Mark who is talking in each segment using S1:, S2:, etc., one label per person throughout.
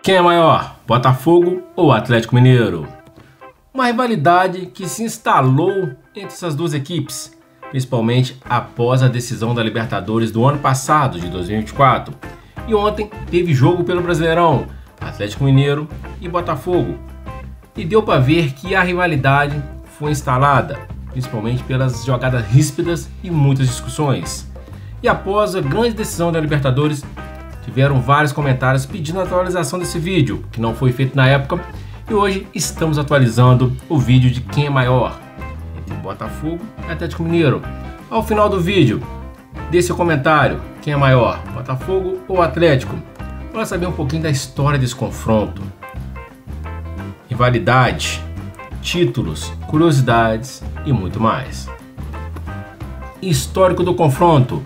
S1: Quem é maior, Botafogo ou Atlético Mineiro? Uma rivalidade que se instalou entre essas duas equipes, principalmente após a decisão da Libertadores do ano passado, de 2024. E ontem teve jogo pelo Brasileirão, Atlético Mineiro e Botafogo. E deu para ver que a rivalidade foi instalada, principalmente pelas jogadas ríspidas e muitas discussões. E após a grande decisão da Libertadores, tiveram vários comentários pedindo a atualização desse vídeo, que não foi feito na época, e hoje estamos atualizando o vídeo de quem é maior, entre Botafogo e Atlético Mineiro. Ao final do vídeo, dê seu comentário, quem é maior, Botafogo ou Atlético? Para saber um pouquinho da história desse confronto, rivalidade, títulos, curiosidades e muito mais. Histórico do confronto: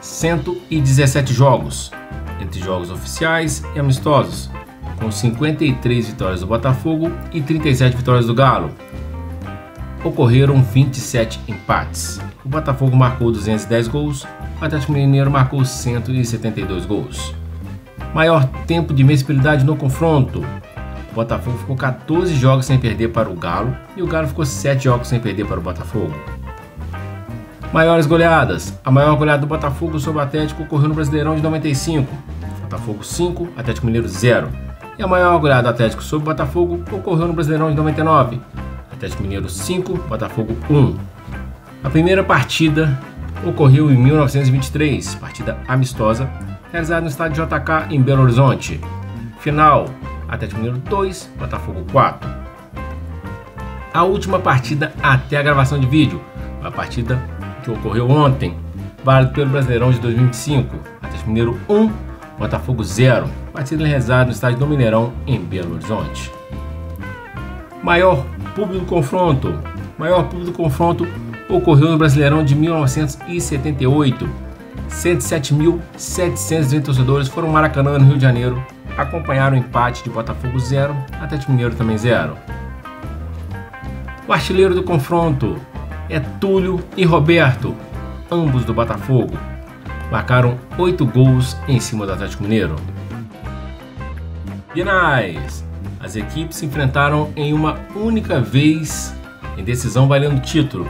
S1: 117 jogos, entre jogos oficiais e amistosos, com 53 vitórias do Botafogo e 37 vitórias do Galo. Ocorreram 27 empates. O Botafogo marcou 210 gols, o Atlético Mineiro marcou 172 gols. Maior tempo de invencibilidade no confronto: o Botafogo ficou 14 jogos sem perder para o Galo e o Galo ficou 7 jogos sem perder para o Botafogo. Maiores goleadas: a maior goleada do Botafogo sobre o Atlético ocorreu no Brasileirão de 95, Botafogo 5, Atlético Mineiro 0. E a maior goleada do Atlético sobre o Botafogo ocorreu no Brasileirão de 99, Atlético Mineiro 5, Botafogo 1. A primeira partida ocorreu em 1923, partida amistosa, realizada no estádio JK em Belo Horizonte. Final: Atlético Mineiro 2, Botafogo 4. A última partida até a gravação de vídeo, a partida que ocorreu ontem, válido pelo Brasileirão de 2025, Atlético Mineiro 1, Botafogo 0, partida realizada no estádio do Mineirão em Belo Horizonte. Maior público do confronto: maior público do confronto ocorreu no Brasileirão de 1978. 107.720 torcedores foram ao Maracanã, no Rio de Janeiro, acompanharam o empate de Botafogo 0, Atlético Mineiro também 0. O artilheiro do confronto é Túlio e Roberto, ambos do Botafogo. Marcaram 8 gols em cima do Atlético Mineiro. Finais: as equipes se enfrentaram em uma única vez em decisão valendo título.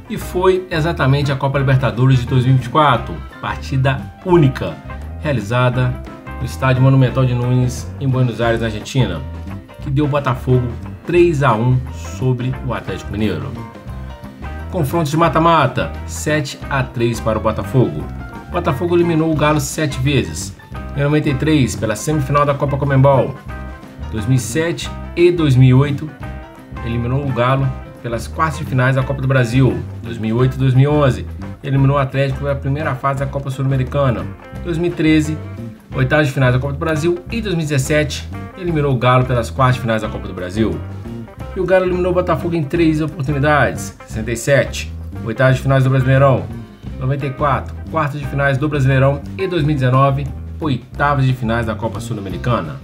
S1: E foi exatamente a Copa Libertadores de 2024, partida única, realizada no Estádio Monumental de Nunes, em Buenos Aires, na Argentina, que deu Botafogo 3-1 sobre o Atlético Mineiro. Confrontos de mata-mata: 7-3 para o Botafogo. O Botafogo eliminou o Galo 7 vezes, em 93 pela semifinal da Copa Comembol, 2007 e 2008 eliminou o Galo pelas quartas de finais da Copa do Brasil, 2008 e 2011 eliminou o Atlético pela primeira fase da Copa Sul-Americana, 2013 oitavas de finais da Copa do Brasil e 2017 eliminou o Galo pelas quartas de finais da Copa do Brasil. E o Galo eliminou o Botafogo em 3 oportunidades: 67, oitavas de finais do Brasileirão, 94, quartas de finais do Brasileirão e 2019, oitavas de finais da Copa Sul-Americana.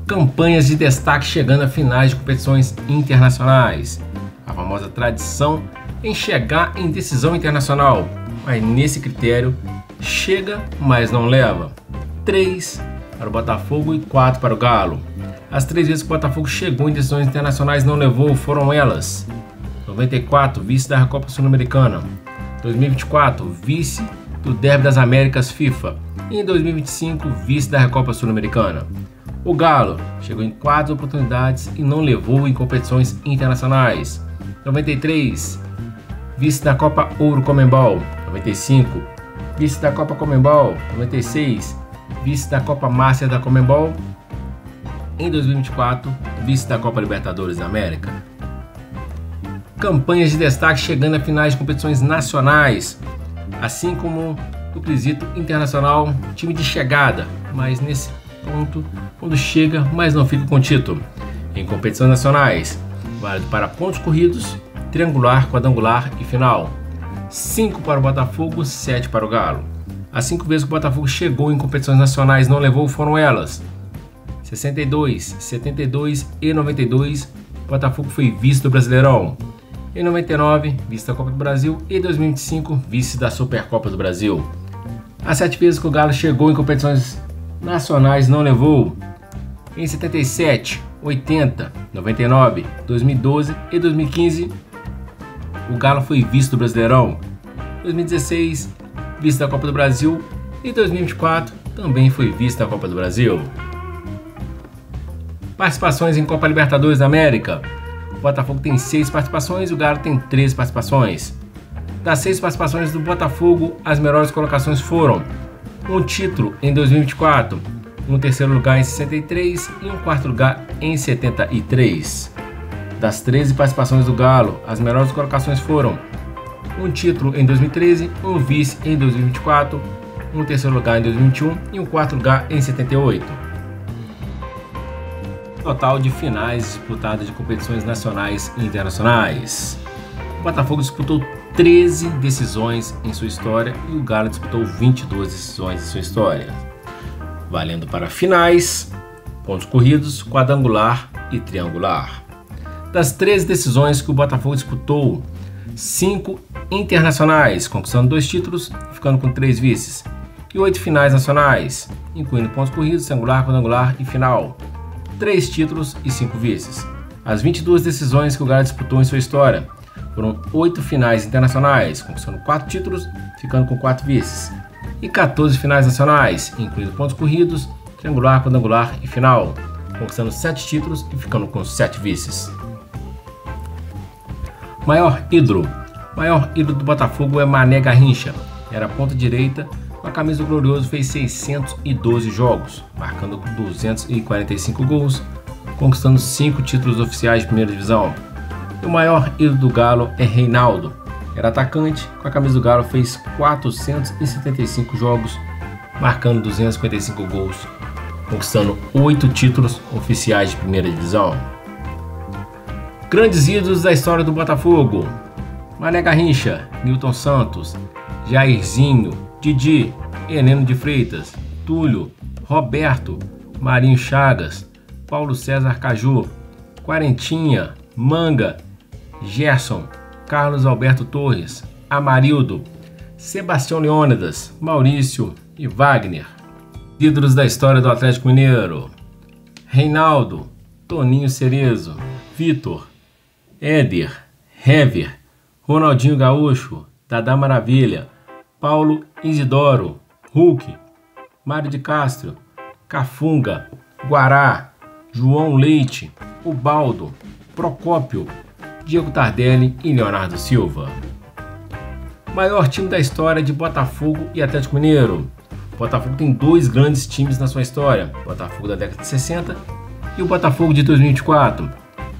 S1: Campanhas de destaque chegando a finais de competições internacionais. A famosa tradição em chegar em decisão internacional, mas nesse critério, chega, mas não leva. 3 para o Botafogo e 4 para o Galo. As 3 vezes que o Botafogo chegou em decisões internacionais e não levou foram elas: 94, vice da Copa Sul-Americana; 2024, vice do Derby das Américas FIFA; e em 2025, vice da Recopa Sul-Americana. O Galo chegou em 4 oportunidades e não levou em competições internacionais: 93, vice da Copa Ouro Comembol; 95, vice da Copa Comembol; 96, vice da Copa Master da Comembol; em 2024, vice da Copa Libertadores da América. Campanhas de destaque chegando a finais de competições nacionais, assim como no quesito internacional, time de chegada, mas nesse ponto, quando chega, mas não fica com título. Em competições nacionais, válido para pontos corridos, triangular, quadrangular e final. 5 para o Botafogo, 7 para o Galo. As 5 vezes que o Botafogo chegou em competições nacionais e não levou foram elas: 62, 72 e 92, o Botafogo foi vice do Brasileirão. Em 99, vice da Copa do Brasil, e 2025, vice da Supercopa do Brasil. As 7 vezes que o Galo chegou em competições nacionais não levou. Em 77, 80, 99, 2012 e 2015, o Galo foi vice do Brasileirão. 2016, vice da Copa do Brasil, e 2024 também foi vice da Copa do Brasil. Participações em Copa Libertadores da América. O Botafogo tem 6 participações e o Galo tem 13 participações. Das 6 participações do Botafogo, as melhores colocações foram um título em 2024, um terceiro lugar em 63 e um quarto lugar em 73. Das 13 participações do Galo, as melhores colocações foram um título em 2013, um vice em 2024, um terceiro lugar em 2021 e um quarto lugar em 78. Total de finais disputadas de competições nacionais e internacionais. O Botafogo disputou 13 decisões em sua história e o Galo disputou 22 decisões em sua história, valendo para finais, pontos corridos, quadrangular e triangular. Das 13 decisões que o Botafogo disputou, 5 internacionais, conquistando 2 títulos e ficando com 3 vices, e 8 finais nacionais, incluindo pontos corridos, triangular, quadrangular e final, 3 títulos e 5 vices. As 22 decisões que o Galo disputou em sua história foram 8 finais internacionais, conquistando 4 títulos, ficando com 4 vices, e 14 finais nacionais, incluindo pontos corridos, triangular, quadrangular e final, conquistando 7 títulos e ficando com 7 vices. Maior ídolo do Botafogo é Mané Garrincha. Era ponta direita, com a camisa do Glorioso fez 612 jogos, marcando 245 gols, conquistando 5 títulos oficiais de primeira divisão. E o maior ídolo do Galo é Reinaldo. Era atacante, com a camisa do Galo fez 475 jogos, marcando 255 gols, conquistando 8 títulos oficiais de primeira divisão. Grandes ídolos da história do Botafogo: Mané Garrincha, Nilton Santos, Jairzinho, Didi, Heleno de Freitas, Túlio, Roberto, Marinho Chagas, Paulo César Caju, Quarentinha, Manga, Gerson, Carlos Alberto Torres, Amarildo, Sebastião Leônidas, Maurício e Wagner. Ídolos da história do Atlético Mineiro: Reinaldo, Toninho Cerezo, Vitor, Éder, Hever, Ronaldinho Gaúcho, Dadá Maravilha, Paulo Isidoro, Hulk, Mário de Castro, Cafunga, Guará, João Leite, Ubaldo, Procópio, Diego Tardelli e Leonardo Silva. Maior time da história de Botafogo e Atlético Mineiro. O Botafogo tem 2 grandes times na sua história: o Botafogo da década de 60 e o Botafogo de 2024.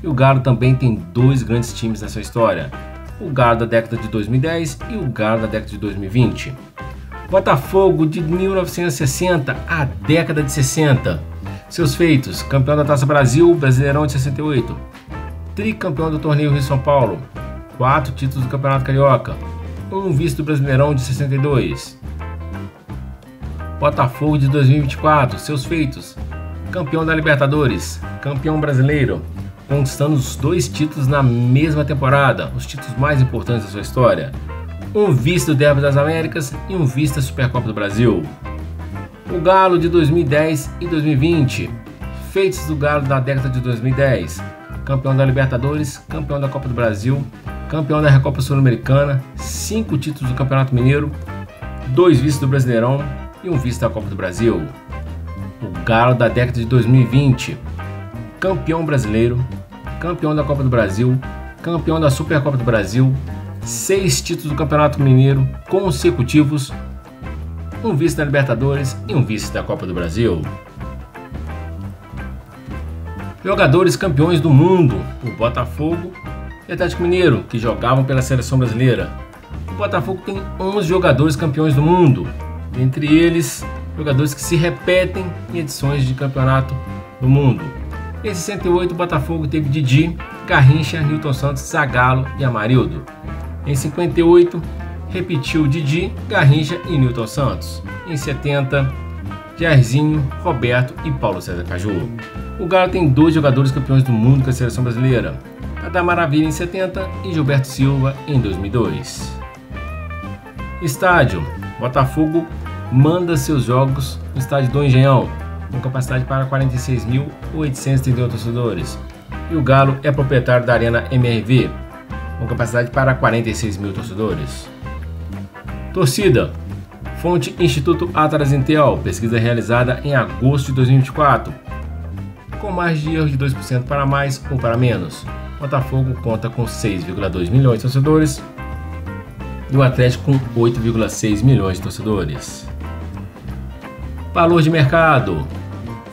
S1: E o Galo também tem 2 grandes times na sua história: o Galo da década de 2010 e o Galo da década de 2020. Botafogo de 1960 à década de 60. Seus feitos: campeão da Taça Brasil, Brasileirão de 68, tricampeão do torneio Rio-São Paulo, 4 títulos do Campeonato Carioca, 1 vice do Brasileirão de 62. Botafogo de 2024, seus feitos: campeão da Libertadores, campeão brasileiro, conquistando os 2 títulos na mesma temporada, os títulos mais importantes da sua história, 1 vice do Derby das Américas e 1 vice da Supercopa do Brasil. O Galo de 2010 e 2020, feitos do Galo da década de 2010, campeão da Libertadores, campeão da Copa do Brasil, campeão da Recopa Sul-Americana, 5 títulos do Campeonato Mineiro, 2 vices do Brasileirão e 1 vice da Copa do Brasil. O Galo da década de 2020, campeão brasileiro, campeão da Copa do Brasil, campeão da Supercopa do Brasil, 6 títulos do Campeonato Mineiro consecutivos, 1 vice da Libertadores e 1 vice da Copa do Brasil. Jogadores campeões do mundo: o Botafogo e Atlético Mineiro, que jogavam pela seleção brasileira. O Botafogo tem 11 jogadores campeões do mundo, entre eles jogadores que se repetem em edições de campeonato do mundo. Em 68, o Botafogo teve Didi, Garrincha, Nilton Santos, Zagallo e Amarildo. Em 58, repetiu Didi, Garrincha e Nilton Santos. Em 70, Jairzinho, Roberto e Paulo César Caju. O Galo tem 2 jogadores campeões do mundo com a seleção brasileira: Dadá Maravilha em 70 e Gilberto Silva em 2002. Estádio: Botafogo manda seus jogos no estádio do Engenhão, com capacidade para 46.831 torcedores. E o Galo é proprietário da Arena MRV, com capacidade para 46 mil torcedores. Torcida. Fonte Instituto Atlas Intel, pesquisa realizada em agosto de 2024. Com margem de erro de 2% para mais ou para menos. Botafogo conta com 6,2 milhões de torcedores e o Atlético com 8,6 milhões de torcedores. Valor de mercado.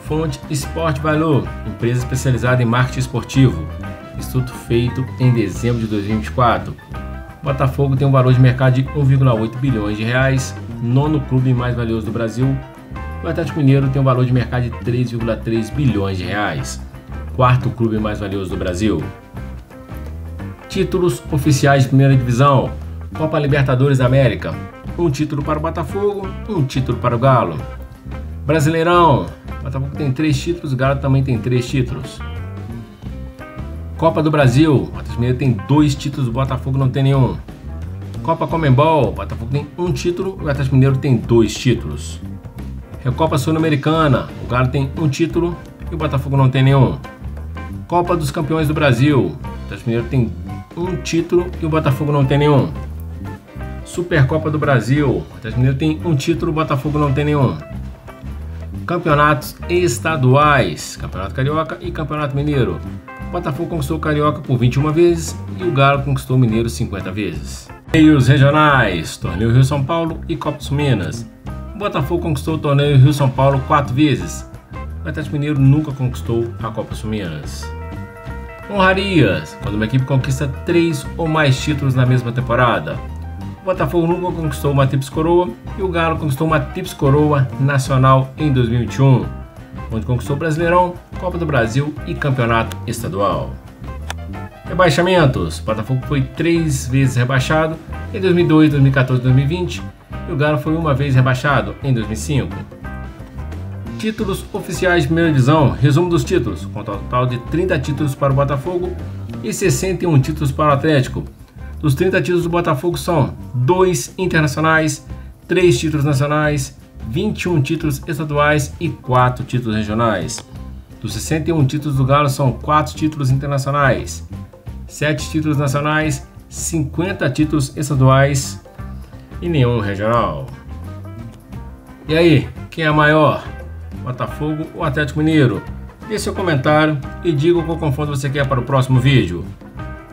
S1: Fonte Sport Valor, empresa especializada em marketing esportivo. Estudo feito em dezembro de 2024. Botafogo tem um valor de mercado de 1,8 bilhões de reais, nono clube mais valioso do Brasil. O Atlético Mineiro tem um valor de mercado de 3,3 bilhões de reais, quarto clube mais valioso do Brasil. Títulos oficiais de primeira divisão. Copa Libertadores da América, um título para o Botafogo, um título para o Galo. Brasileirão, o Botafogo tem 3 títulos, o Galo também tem 3 títulos. Copa do Brasil, o Atlético Mineiro tem 2 títulos, o Botafogo não tem nenhum. Copa Conmebol, o Botafogo tem 1 título, o Atlético Mineiro tem 2 títulos. Recopa Sul-Americana, o Galo tem 1 título e o Botafogo não tem nenhum. Copa dos Campeões do Brasil, o Atlético Mineiro tem 1 título e o Botafogo não tem nenhum. Supercopa do Brasil, o Atlético Mineiro tem 1 título, o Botafogo não tem nenhum. Campeonatos estaduais, Campeonato Carioca e Campeonato Mineiro. O Botafogo conquistou o Carioca por 21 vezes e o Galo conquistou o Mineiro 50 vezes. Torneios regionais, Torneio Rio-São Paulo e Copa Sul Minas. O Botafogo conquistou o Torneio Rio-São Paulo 4 vezes. O Atlético Mineiro nunca conquistou a Copa Sul Minas. Honrarias, quando uma equipe conquista 3 ou mais títulos na mesma temporada. O Botafogo nunca conquistou uma Tríplice Coroa e o Galo conquistou uma Tríplice Coroa nacional em 2021, onde conquistou o Brasileirão, Copa do Brasil e Campeonato Estadual. Rebaixamentos. O Botafogo foi 3 vezes rebaixado em 2002, 2014 e 2020 e o Galo foi 1 vez rebaixado em 2005. Títulos oficiais de primeira divisão. Resumo dos títulos, com um total de 30 títulos para o Botafogo e 61 títulos para o Atlético. Dos 30 títulos do Botafogo são 2 internacionais, 3 títulos nacionais, 21 títulos estaduais e 4 títulos regionais. Dos 61 títulos do Galo são 4 títulos internacionais, 7 títulos nacionais, 50 títulos estaduais e nenhum regional. E aí, quem é maior? Botafogo ou Atlético Mineiro? Deixe seu comentário e diga qual confronto você quer para o próximo vídeo.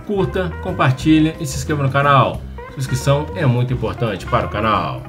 S1: Curta, compartilhe e se inscreva no canal. Sua inscrição é muito importante para o canal.